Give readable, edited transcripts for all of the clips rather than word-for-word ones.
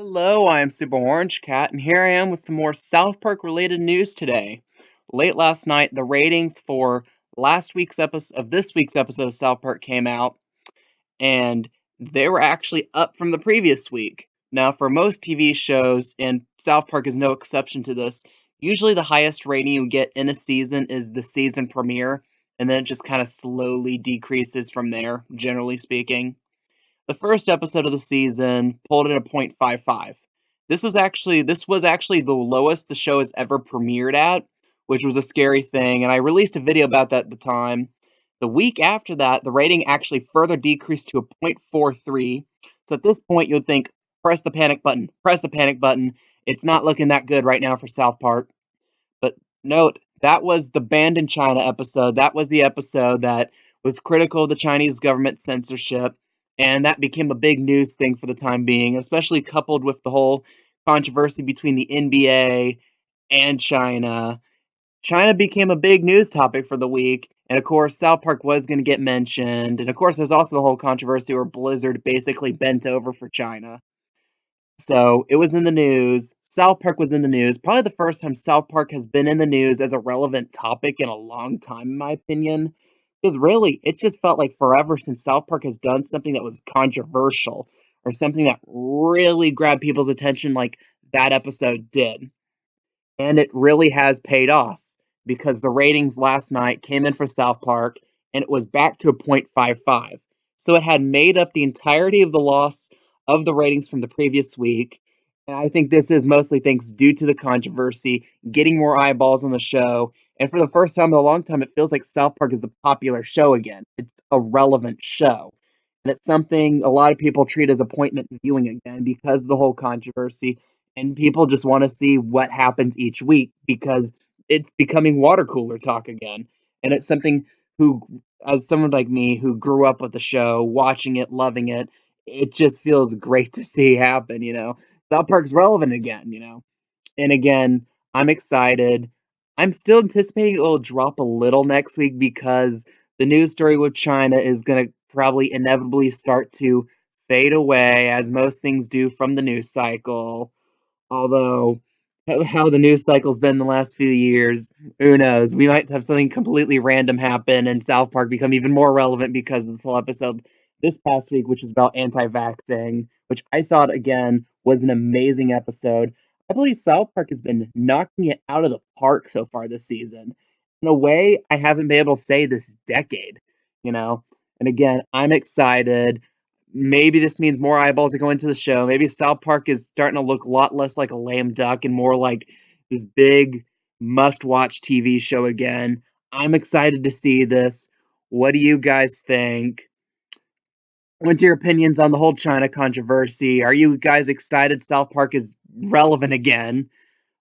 Hello, I am Super Orange Cat, and here I am with some more South Park related news today. Late last night, the ratings for last week's episode of this week's episode of South Park came out, and they were actually up from the previous week. Now, for most TV shows, and South Park is no exception to this, usually the highest rating you get in a season is the season premiere, and then it just kind of slowly decreases from there, generally speaking. The first episode of the season pulled in a 0.55. This was actually the lowest the show has ever premiered at, which was a scary thing, and I released a video about that at the time. The week after that, the rating actually further decreased to a 0.43. So at this point, you'd think, press the panic button, press the panic button. It's not looking that good right now for South Park. But note, that was the Banned in China episode. That was the episode that was critical of the Chinese government censorship, and that became a big news thing for the time being, especially coupled with the whole controversy between the NBA and China. China became a big news topic for the week, and of course, South Park was going to get mentioned. And of course, there's also the whole controversy where Blizzard basically bent over for China. So it was in the news. South Park was in the news. Probably the first time South Park has been in the news as a relevant topic in a long time, in my opinion. Because really, it just felt like forever since South Park has done something that was controversial or something that really grabbed people's attention like that episode did. And it really has paid off because the ratings last night came in for South Park and it was back to a 0.55. So it had made up the entirety of the loss of the ratings from the previous week. And I think this is mostly thanks due to the controversy, getting more eyeballs on the show. And for the first time in a long time, it feels like South Park is a popular show again. It's a relevant show. And it's something a lot of people treat as appointment viewing again because of the whole controversy and people just want to see what happens each week because it's becoming water cooler talk again. And it's something who, as someone like me who grew up with the show, watching it, loving it, it just feels great to see happen. South Park's relevant again. And again, I'm excited. I'm still anticipating it will drop a little next week because the news story with China is going to probably inevitably start to fade away, as most things do from the news cycle. Although, how the news cycle's been the last few years, who knows? We might have something completely random happen and South Park become even more relevant because of this whole episode this past week, which is about anti-vaxxing, which I thought, again, was an amazing episode. I believe South Park has been knocking it out of the park so far this season. In a way, I haven't been able to say this decade, you know? And again, I'm excited. Maybe this means more eyeballs are going to the show. Maybe South Park is starting to look a lot less like a lame duck and more like this big must-watch TV show again. I'm excited to see this. What do you guys think? What's your opinions on the whole China controversy? Are you guys excited South Park is relevant again?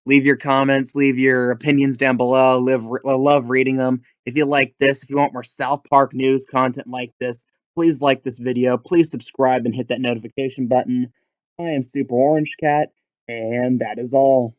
Leave your comments, leave your opinions down below. I love reading them. If you like this, if you want more South Park news content like this, please like this video. Please subscribe and hit that notification button. I am Super Orange Cat, and that is all.